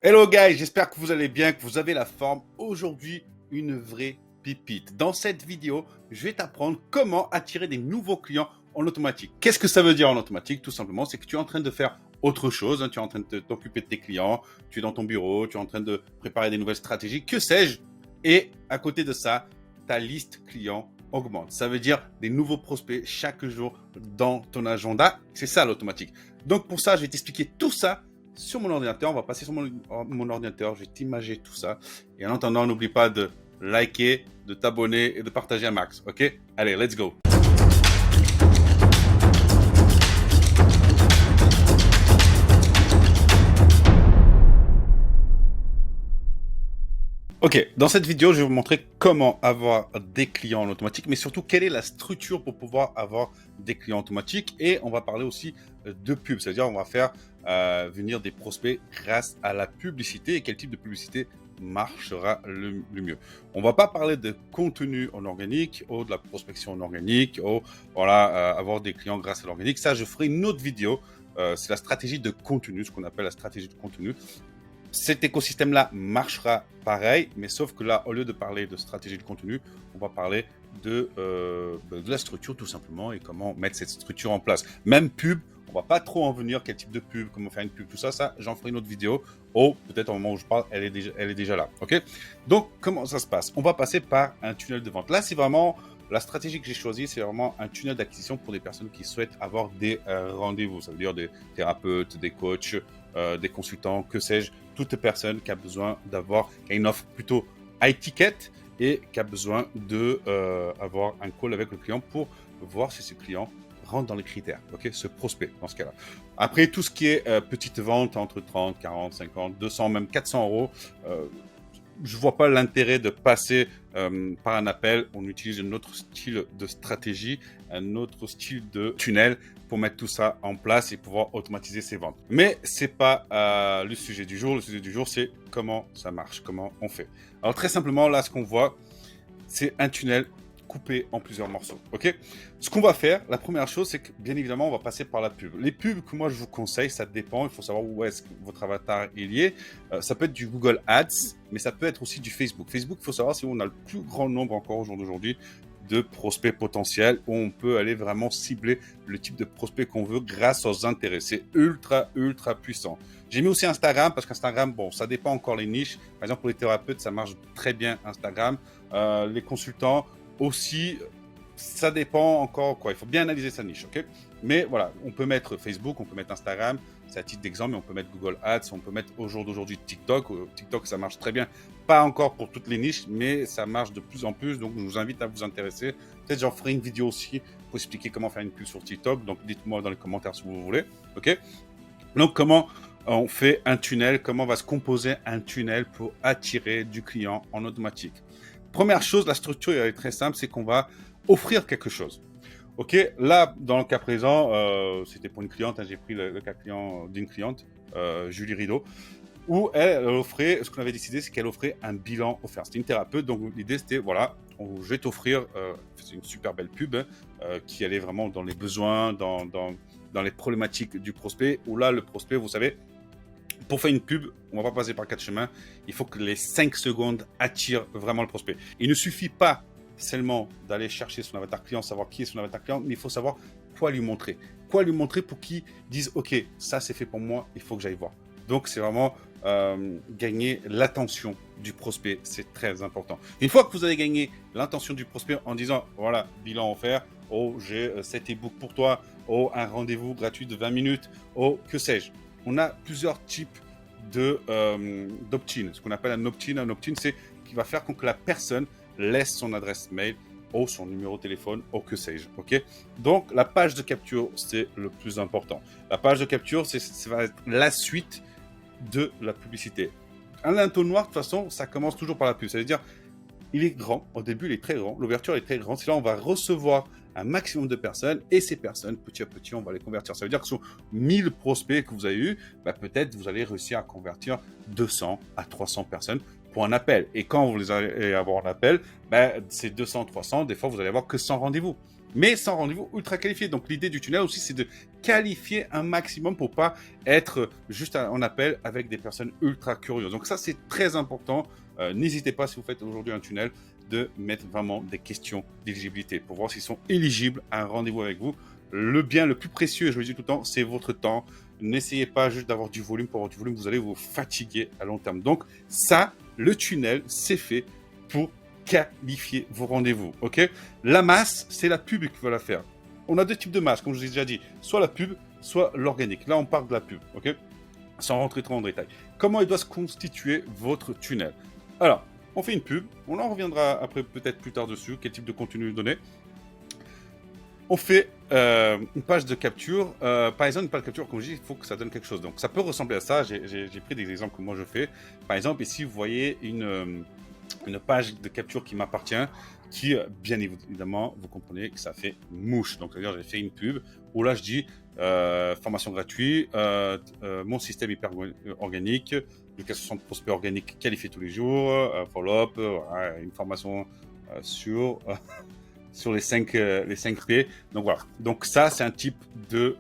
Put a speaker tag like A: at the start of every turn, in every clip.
A: Hello guys, j'espère que vous allez bien, que vous avez la forme. Aujourd'hui, une vraie pépite. Dans cette vidéo, je vais t'apprendre comment attirer des nouveaux clients en automatique. Qu'est-ce que ça veut dire en automatique? Tout simplement, c'est que tu es en train de faire autre chose, tu es en train de t'occuper de tes clients, tu es dans ton bureau, tu es en train de préparer des nouvelles stratégies, que sais-je. Et à côté de ça, ta liste client augmente. Ça veut dire des nouveaux prospects chaque jour dans ton agenda. C'est ça l'automatique. Donc pour ça, je vais t'expliquer tout ça sur mon ordinateur. On va passer sur mon ordinateur. Je vais t'imager tout ça. Et en attendant, n'oublie pas de liker, de t'abonner et de partager un max. Ok? Allez, let's go. Ok, dans cette vidéo, je vais vous montrer comment avoir des clients en automatique, mais surtout quelle est la structure pour pouvoir avoir des clients automatiques. Et on va parler aussi de pub, c'est-à-dire on va faire venir des prospects grâce à la publicité et quel type de publicité marchera le mieux. On va pas parler de contenu en organique ou de la prospection en organique ou voilà, avoir des clients grâce à l'organique. Ça, je ferai une autre vidéo. C'est la stratégie de contenu, ce qu'on appelle la stratégie de contenu. Cet écosystème-là marchera pareil, mais sauf que là, au lieu de parler de stratégie de contenu, on va parler de la structure tout simplement et comment mettre cette structure en place. Même pub, on va pas trop en venir, quel type de pub, comment faire une pub, tout ça, j'en ferai une autre vidéo. Ou peut-être au moment où je parle, elle est déjà là. Ok. Donc, comment ça se passe? On va passer par un tunnel de vente. Là, c'est vraiment la stratégie que j'ai choisie, c'est vraiment un tunnel d'acquisition pour des personnes qui souhaitent avoir des rendez-vous. Ça veut dire des thérapeutes, des coachs, des consultants, que sais-je, toute personne qui a besoin d'avoir, qui a une offre plutôt high ticket et qui a besoin de avoir un call avec le client pour voir si ce client rentre dans les critères, ok, ce prospect dans ce cas-là. Après, tout ce qui est petite vente entre 30, 40, 50, 200, même 400 euros, je vois pas l'intérêt de passer par un appel. On utilise un autre style de stratégie, un autre style de tunnel pour mettre tout ça en place et pouvoir automatiser ses ventes. Mais c'est pas le sujet du jour. Le sujet du jour, c'est comment ça marche, comment on fait. Alors très simplement, là, ce qu'on voit, c'est un tunnel coupé en plusieurs morceaux. Ok. Ce qu'on va faire, la première chose, c'est que bien évidemment, on va passer par la pub. Les pubs que moi je vous conseille, ça dépend. Il faut savoir où est-ce que votre avatar est lié. Ça peut être du Google Ads, mais ça peut être aussi du Facebook. Facebook, il faut savoir si on a le plus grand nombre encore au jour d'aujourd'hui de prospects potentiels où on peut aller vraiment cibler le type de prospect qu'on veut grâce aux intérêts. C'est ultra, ultra puissant. J'ai mis aussi Instagram parce qu'Instagram, bon, ça dépend encore les niches. Par exemple, pour les thérapeutes, ça marche très bien Instagram. Les consultants aussi, ça dépend encore quoi. Il faut bien analyser sa niche, ok? Mais voilà, on peut mettre Facebook, on peut mettre Instagram, c'est à titre d'exemple, mais on peut mettre Google Ads, on peut mettre au jour d'aujourd'hui TikTok. TikTok, ça marche très bien. Pas encore pour toutes les niches, mais ça marche de plus en plus. Donc, je vous invite à vous intéresser. Peut-être j'en ferai une vidéo aussi pour expliquer comment faire une pub sur TikTok. Donc, dites-moi dans les commentaires si vous voulez, ok? Donc, comment on fait un tunnel? Comment va se composer un tunnel pour attirer du client en automatique? Première chose, la structure est très simple, c'est qu'on va offrir quelque chose. Ok, là, dans le cas présent, c'était pour une cliente, j'ai pris le cas client d'une cliente, Julie Rideau, où elle offrait, ce qu'on avait décidé, c'est qu'elle offrait un bilan offert. C'était une thérapeute, donc l'idée c'était, voilà, je vais t'offrir, c'est une super belle pub, qui allait vraiment dans les besoins, dans les problématiques du prospect, où là, le prospect, vous savez, pour faire une pub, on va pas passer par 4 chemins. Il faut que les 5 secondes attirent vraiment le prospect. Il ne suffit pas seulement d'aller chercher son avatar client, savoir qui est son avatar client, mais il faut savoir quoi lui montrer. Quoi lui montrer pour qu'il dise « Ok, ça c'est fait pour moi, il faut que j'aille voir ». Donc c'est vraiment gagner l'attention du prospect, c'est très important. Une fois que vous avez gagné l'attention du prospect en disant « Voilà, bilan offert, oh j'ai cet e-book pour toi, oh un rendez-vous gratuit de 20 minutes, oh que sais-je ». On a plusieurs types d'opt-in. Ce qu'on appelle un opt-in, c'est qui va faire que la personne laisse son adresse mail ou son numéro de téléphone ou que sais-je. Ok. Donc, la page de capture, c'est le plus important. La page de capture, ça va être la suite de la publicité. Un entonnoir, de toute façon, ça commence toujours par la pub. Ça veut dire, il est grand. Au début, il est très grand. L'ouverture est très grande. C'est là on va recevoir un maximum de personnes et ces personnes, petit à petit, on va les convertir. Ça veut dire que sur 1000 prospects que vous avez eu, bah, peut-être vous allez réussir à convertir 200 à 300 personnes pour un appel. Et quand vous allez avoir un appel, bah, ces 200, 300, des fois, vous allez avoir que 100 rendez-vous. Mais 100 rendez-vous ultra qualifiés. Donc, l'idée du tunnel aussi, c'est de qualifier un maximum pour pas être juste en appel avec des personnes ultra curieuses. Donc ça, c'est très important. N'hésitez pas, si vous faites aujourd'hui un tunnel, de mettre vraiment des questions d'éligibilité pour voir s'ils sont éligibles à un rendez-vous avec vous. Le bien le plus précieux, je le dis tout le temps, c'est votre temps. N'essayez pas juste d'avoir du volume pour avoir du volume, vous allez vous fatiguer à long terme. Donc ça, le tunnel, c'est fait pour qualifier vos rendez-vous, ok? La masse, c'est la pub qui va la faire. On a deux types de masse, comme je vous ai déjà dit, soit la pub, soit l'organique. Là, on parle de la pub, ok? Sans rentrer trop en détail. Comment il doit se constituer votre tunnel? Alors, on fait une pub, on en reviendra après peut-être plus tard dessus, quel type de contenu donner. On fait une page de capture. Par exemple, une page de capture, comme je dis, il faut que ça donne quelque chose. Donc, ça peut ressembler à ça. J'ai pris des exemples que moi je fais. Par exemple, ici, vous voyez une page de capture qui m'appartient, qui, bien évidemment, vous comprenez que ça fait mouche. Donc, c'est-à-dire, j'ai fait une pub où là, je dis formation gratuite, mon système hyper organique, jusqu'à 60 prospects organiques qualifiés tous les jours, follow-up, une formation sur les 5 P. Donc voilà. Donc ça, c'est un type de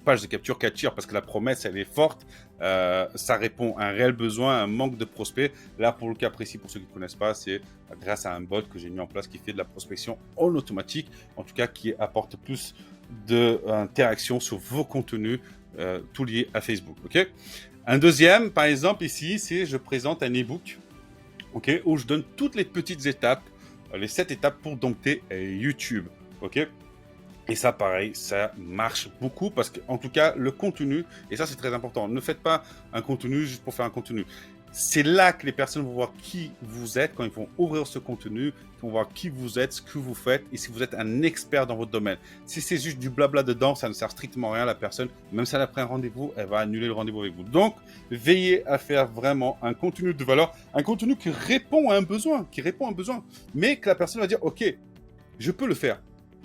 A: page de capture qui attire parce que la promesse, elle est forte. Ça répond à un réel besoin, à un manque de prospects. Là, pour le cas précis, pour ceux qui ne connaissent pas, c'est grâce à un bot que j'ai mis en place qui fait de la prospection en automatique, en tout cas qui apporte plus d'interaction sur vos contenus, tout liés à Facebook. Ok. Un deuxième, par exemple, ici, c'est je présente un e-book, ok, où je donne toutes les petites étapes, les 7 étapes pour dompter YouTube, ok. Et ça, pareil, ça marche beaucoup parce qu'en tout cas, le contenu, et ça c'est très important, ne faites pas un contenu juste pour faire un contenu. C'est là que les personnes vont voir qui vous êtes quand ils vont ouvrir ce contenu, ils vont voir qui vous êtes, ce que vous faites et si vous êtes un expert dans votre domaine. Si c'est juste du blabla dedans, ça ne sert strictement à rien à la personne. Même si elle a pris un rendez-vous, elle va annuler le rendez-vous avec vous. Donc, veillez à faire vraiment un contenu de valeur, un contenu qui répond à un besoin, mais que la personne va dire, ok, je peux le faire,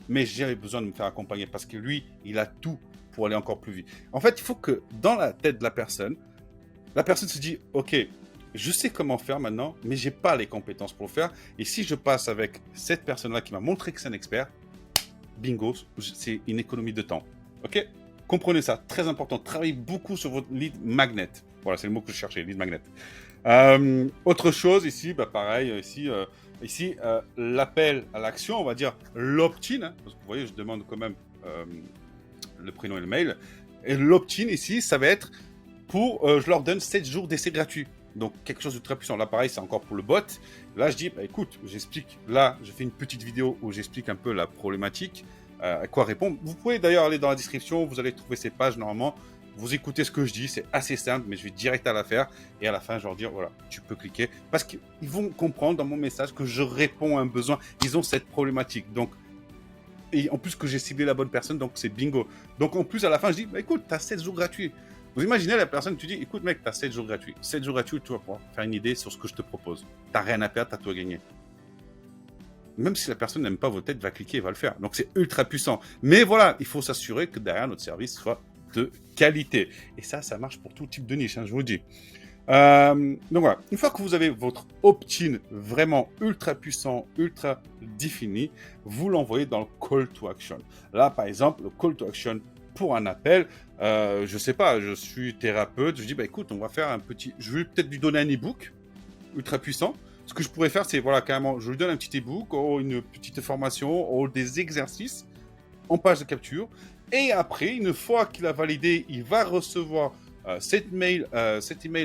A: mais j'ai besoin de me faire accompagner parce que lui, il a tout pour aller encore plus vite. En fait, il faut que dans la tête de la personne se dit, ok, je sais comment faire maintenant, mais j'ai pas les compétences pour le faire. Et si je passe avec cette personne-là qui m'a montré que c'est un expert, bingo, c'est une économie de temps. Ok? Comprenez ça, très important. Travaillez beaucoup sur votre lead magnet. Voilà, c'est le mot que je cherchais, lead magnet. Autre chose ici, bah pareil, ici, l'appel à l'action, on va dire l'opt-in, hein, parce que vous voyez, je demande quand même le prénom et le mail. Et l'opt-in ici, ça va être pour, je leur donne 7 jours d'essai gratuit. Donc, quelque chose de très puissant. Là, pareil, c'est encore pour le bot. Là, je dis, bah, écoute, j'explique. Là, je fais une petite vidéo où j'explique un peu la problématique, à quoi répondre. Vous pouvez d'ailleurs aller dans la description, vous allez trouver ces pages normalement. Vous écoutez ce que je dis, c'est assez simple, mais je vais direct à l'affaire. Et à la fin, je leur dis, voilà, tu peux cliquer. Parce qu'ils vont comprendre dans mon message que je réponds à un besoin. Ils ont cette problématique. Donc, et en plus que j'ai ciblé la bonne personne, donc c'est bingo. Donc en plus, à la fin, je dis, bah, écoute, tu as 7 jours gratuits. Vous imaginez la personne, tu dis, écoute mec, tu as 7 jours gratuits. 7 jours gratuits, tu vas pouvoir faire une idée sur ce que je te propose. Tu n'as rien à perdre, tu as tout à gagner. Même si la personne n'aime pas votre tête, va cliquer et va le faire. Donc c'est ultra puissant. Mais voilà, il faut s'assurer que derrière notre service soit de qualité. Et ça marche pour tout type de niche, hein, je vous le dis. Donc voilà, une fois que vous avez votre opt-in vraiment ultra puissant, ultra défini, vous l'envoyez dans le call to action. Là, par exemple, le call to action pour un appel, je sais pas, je suis thérapeute, je dis, bah écoute, on va faire un petit, je vais peut-être lui donner un e-book ultra puissant. Ce que je pourrais faire, c'est, voilà, carrément, je lui donne un petit e-book, ou une petite formation, ou des exercices en page de capture. Et après, une fois qu'il a validé, il va recevoir cet email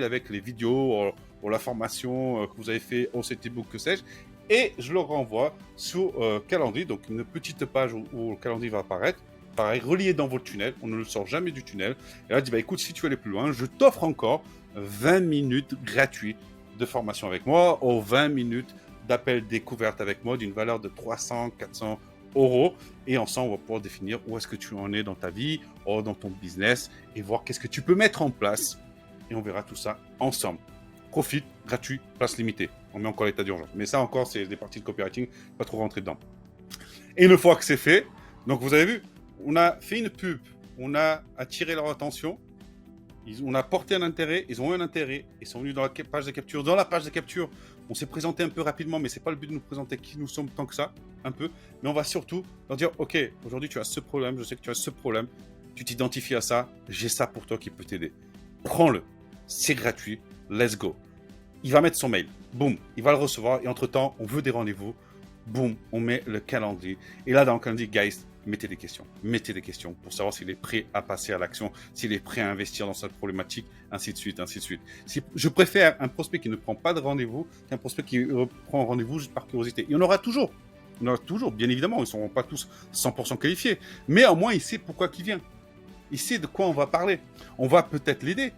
A: avec les vidéos ou la formation que vous avez fait ou cet e-book, que sais-je. Et je le renvoie sur Calendly, donc une petite page où le calendrier va apparaître. Pareil, relié dans votre tunnel, on ne le sort jamais du tunnel. Et là, je dis, bah, écoute, si tu veux aller plus loin, je t'offre encore 20 minutes gratuites de formation avec moi, ou 20 minutes d'appel découverte avec moi d'une valeur de 300, 400 euros. Et ensemble, on va pouvoir définir où est-ce que tu en es dans ta vie, ou dans ton business, et voir qu'est-ce que tu peux mettre en place. Et on verra tout ça ensemble. Profite, gratuit, place limitée. On met encore l'état d'urgence. Mais ça encore, c'est des parties de copywriting, pas trop rentrer dedans. Et une fois que c'est fait, donc vous avez vu, on a fait une pub, on a attiré leur attention, on a porté un intérêt, ils ont eu un intérêt, ils sont venus dans la page de capture. Dans la page de capture, on s'est présenté un peu rapidement, mais c'est pas le but de nous présenter qui nous sommes tant que ça, un peu. Mais on va surtout leur dire, ok, aujourd'hui tu as ce problème, je sais que tu as ce problème, tu t'identifies à ça, j'ai ça pour toi qui peut t'aider. Prends-le, c'est gratuit, let's go. Il va mettre son mail, boum, il va le recevoir et entre-temps, on veut des rendez-vous, boum, on met le calendrier. Et là, dans le calendrier, guys, mettez des questions pour savoir s'il est prêt à passer à l'action, s'il est prêt à investir dans cette problématique, ainsi de suite, ainsi de suite. Je préfère un prospect qui ne prend pas de rendez-vous qu'un prospect qui prend rendez-vous juste par curiosité. Il y en aura toujours. Il y en aura toujours, bien évidemment, ils ne seront pas tous 100% qualifiés. Mais au moins, il sait pourquoi il vient. Il sait de quoi on va parler. On va peut-être l'aider.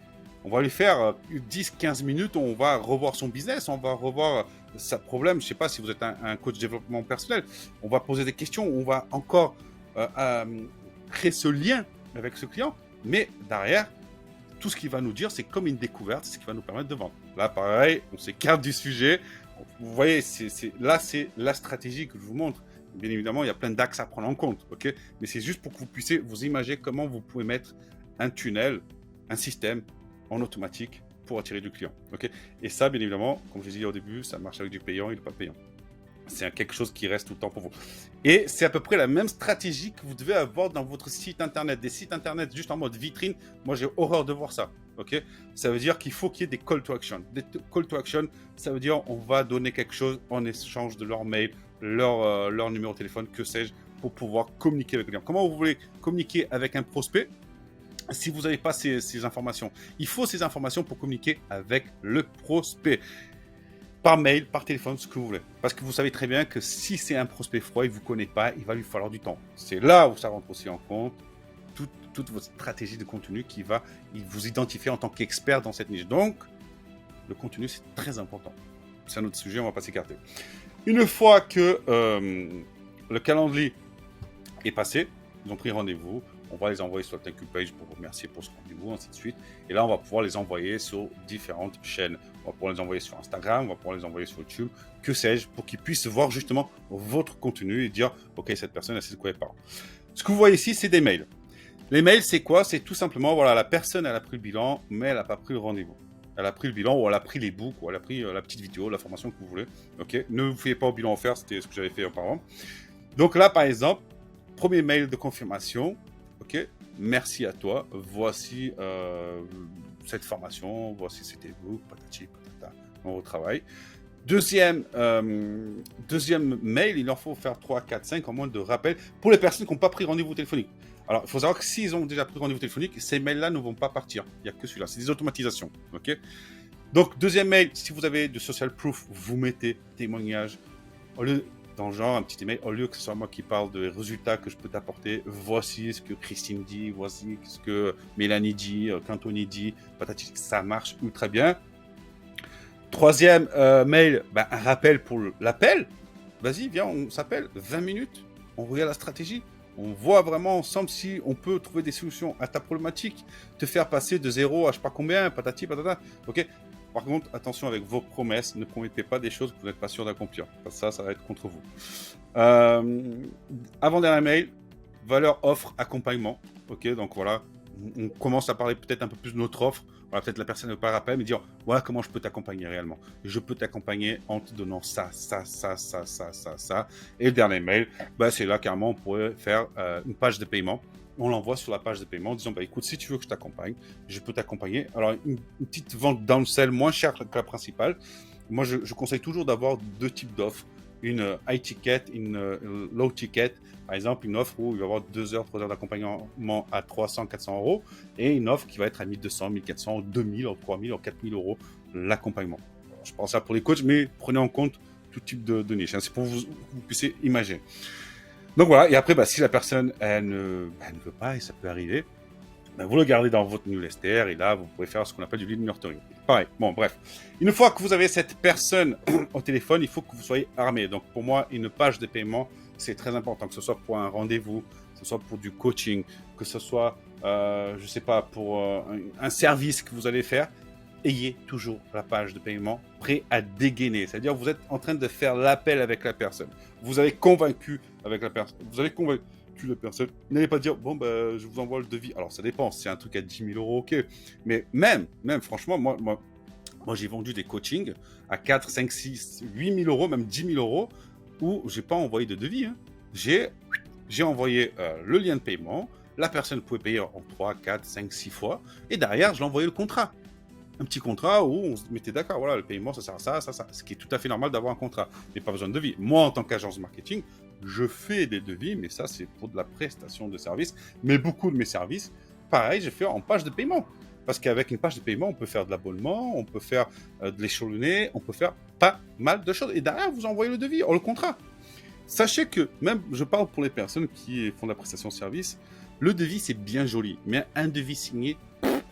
A: On va lui faire 10-15 minutes, on va revoir son business, on va revoir sa problème. Je ne sais pas si vous êtes un coach de développement personnel. On va poser des questions, on va encore créer ce lien avec ce client. Mais derrière, tout ce qu'il va nous dire, c'est comme une découverte, c'est ce qui va nous permettre de vendre. Là, pareil, on s'écarte du sujet. Vous voyez, là, c'est la stratégie que je vous montre. Bien évidemment, il y a plein d'axes à prendre en compte, ok? Mais c'est juste pour que vous puissiez vous imaginer comment vous pouvez mettre un tunnel, un système en automatique pour attirer du client, ok? Et ça, bien évidemment, comme je l'ai dit au début, ça marche avec du payant et du pas payant. C'est quelque chose qui reste tout le temps pour vous. Et c'est à peu près la même stratégie que vous devez avoir dans votre site internet. Des sites internet juste en mode vitrine, moi j'ai horreur de voir ça. Ok, ça veut dire qu'il faut qu'il y ait des call to action. Des call to action, ça veut dire on va donner quelque chose en échange de leur mail, leur numéro de téléphone, que sais-je, pour pouvoir communiquer avec le client. Comment vous voulez communiquer avec un prospect si vous n'avez pas ces informations? Il faut ces informations pour communiquer avec le prospect. Par mail, par téléphone, ce que vous voulez. Parce que vous savez très bien que si c'est un prospect froid, il ne vous connaît pas, il va lui falloir du temps. C'est là où ça rentre aussi en compte toute votre stratégie de contenu qui va vous identifier en tant qu'expert dans cette niche. Donc, le contenu, c'est très important. C'est un autre sujet, on ne va pas s'écarter. Une fois que le calendrier est passé, ils ont pris rendez-vous, on va les envoyer sur la thank you page pour remercier pour ce rendez-vous, ainsi de suite. Et là, on va pouvoir les envoyer sur différentes chaînes. On va pouvoir les envoyer sur Instagram, on va pouvoir les envoyer sur YouTube, que sais-je, pour qu'ils puissent voir justement votre contenu et dire, OK, cette personne, elle sait de quoi elle parle. Ce que vous voyez ici, c'est des mails. Les mails, c'est quoi? C'est tout simplement, voilà, la personne, elle a pris le bilan, mais elle n'a pas pris le rendez-vous. Elle a pris le bilan, ou elle a pris les books, ou elle a pris la petite vidéo, la formation que vous voulez. OK? Ne vous fiez pas au bilan offert, c'était ce que j'avais fait auparavant. Donc là, par exemple, premier mail de confirmation. OK, merci à toi. Voici cette formation. Voici cet e-book. Patati patata. On retravaille. Deuxième mail, il en faut faire 3, 4, 5 en moins de rappels pour les personnes qui n'ont pas pris rendez-vous téléphonique. Alors, il faut savoir que s'ils ont déjà pris rendez-vous téléphonique, ces mails-là ne vont pas partir. Il n'y a que celui-là. C'est des automatisations. OK? Donc, deuxième mail, si vous avez de social proof, vous mettez témoignage. Au lieu dans le genre un petit email, au lieu que ce soit moi qui parle des résultats que je peux t'apporter, voici ce que Christine dit, voici ce que Mélanie dit, qu'Anthony dit, patati, ça marche ultra bien. Troisième mail, un rappel pour l'appel. Vas-y, viens, on s'appelle, 20 minutes, on regarde la stratégie, on voit vraiment ensemble si on peut trouver des solutions à ta problématique, te faire passer de 0 à je sais pas combien, patati, patata, ok? Par contre, attention avec vos promesses, ne promettez pas des choses que vous n'êtes pas sûr d'accomplir. Ça va être contre vous. Avant-dernier mail, valeur, offre, accompagnement. Ok, donc voilà, on commence à parler peut-être un peu plus de notre offre. Voilà, peut-être la personne ne pas rappeler, mais dire voilà comment je peux t'accompagner réellement. Je peux t'accompagner en te donnant ça. Et le dernier mail, c'est là carrément on pourrait faire une page de paiement. On l'envoie sur la page de paiement en disant écoute, si tu veux que je t'accompagne, je peux t'accompagner. Alors, une petite vente downsell moins chère que la principale. Moi, je conseille toujours d'avoir deux types d'offres. Une high ticket, une low ticket. Par exemple, une offre où il va y avoir 2 heures, 3 heures d'accompagnement à 300, 400 euros. Et une offre qui va être à 1200, 1400, 2000, 3000, 4000 euros l'accompagnement. Je pense ça pour les coachs, mais prenez en compte tout type de niche. C'est pour que vous puissiez imaginer. Donc voilà, et après, si la personne, elle ne veut pas, et ça peut arriver, vous le gardez dans votre newsletter, et là, vous pouvez faire ce qu'on appelle du lead nurturing. Pareil, bon, bref. Une fois que vous avez cette personne au téléphone, il faut que vous soyez armé. Donc pour moi, une page de paiement, c'est très important, que ce soit pour un rendez-vous, que ce soit pour du coaching, que ce soit, je sais pas, pour un service que vous allez faire. Ayez toujours la page de paiement prêt à dégainer. C'est-à-dire vous êtes en train de faire l'appel avec la personne. Vous avez convaincu avec la personne. Vous avez convaincu la personne. N'allez pas dire, je vous envoie le devis. Alors, ça dépend. Si c'est un truc à 10 000 euros, ok. Mais même, franchement, moi j'ai vendu des coachings à 4, 5, 6, 8 000 euros, même 10 000 euros, où j'ai pas envoyé de devis. Hein. J'ai envoyé le lien de paiement. La personne pouvait payer en 3, 4, 5, 6 fois. Et derrière, je l'envoyais le contrat. Un petit contrat où on se mettait d'accord, voilà, le paiement, ça sert à ça, ça, ça. Ce qui est tout à fait normal d'avoir un contrat. Mais pas besoin de devis. Moi, en tant qu'agence marketing, je fais des devis, mais ça, c'est pour de la prestation de service. Mais beaucoup de mes services, pareil, je fais en page de paiement. Parce qu'avec une page de paiement, on peut faire de l'abonnement, on peut faire de l'échelonné, on peut faire pas mal de choses. Et derrière, vous envoyez le devis, le contrat. Sachez que, même, je parle pour les personnes qui font de la prestation de service, le devis, c'est bien joli. Mais un devis signé,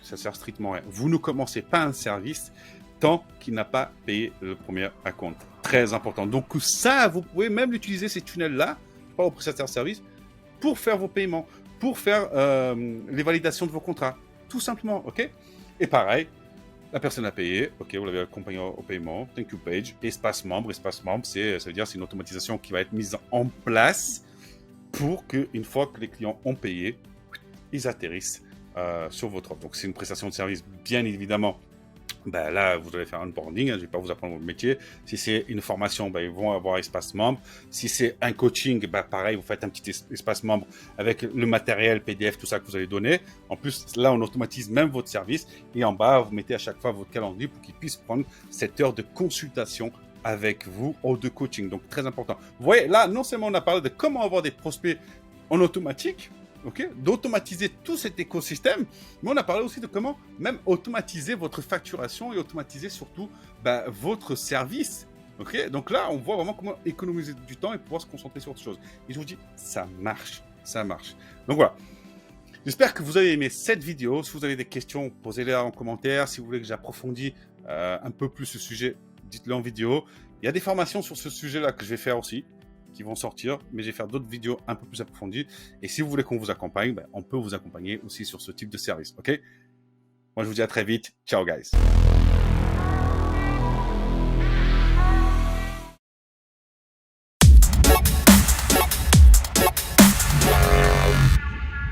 A: ça sert strictement à rien. Vous ne commencez pas un service tant qu'il n'a pas payé le premier acompte. Très important. Donc ça, vous pouvez même utiliser ces tunnels-là, pas au prestataire de service, pour faire vos paiements, pour faire les validations de vos contrats. Tout simplement, ok? Et pareil, la personne a payé, ok, vous l'avez accompagné au paiement, thank you page, espace membre, ça veut dire c'est une automatisation qui va être mise en place pour qu'une fois que les clients ont payé, ils atterrissent sur votre offre. Donc c'est une prestation de service, bien évidemment. Ben là, vous allez faire un onboarding, je ne vais pas vous apprendre votre métier. Si c'est une formation, ben, ils vont avoir espace membre. Si c'est un coaching, ben, pareil, vous faites un petit espace membre avec le matériel, PDF, tout ça que vous allez donner. En plus, là, on automatise même votre service. Et en bas, vous mettez à chaque fois votre calendrier pour qu'ils puissent prendre cette heure de consultation avec vous ou de coaching. Donc, très important. Vous voyez, là, non seulement on a parlé de comment avoir des prospects en automatique, okay, d'automatiser tout cet écosystème, mais on a parlé aussi de comment même automatiser votre facturation et automatiser surtout votre service. Okay, donc là, on voit vraiment comment économiser du temps et pouvoir se concentrer sur autre chose. Et je vous dis, ça marche, ça marche. Donc voilà. J'espère que vous avez aimé cette vidéo. Si vous avez des questions, posez-les en commentaire. Si vous voulez que j'approfondisse un peu plus ce sujet, dites-le en vidéo. Il y a des formations sur ce sujet-là que je vais faire aussi, qui vont sortir, mais je vais faire d'autres vidéos un peu plus approfondies. Et si vous voulez qu'on vous accompagne, on peut vous accompagner aussi sur ce type de service. Ok? Moi, je vous dis à très vite. Ciao, guys.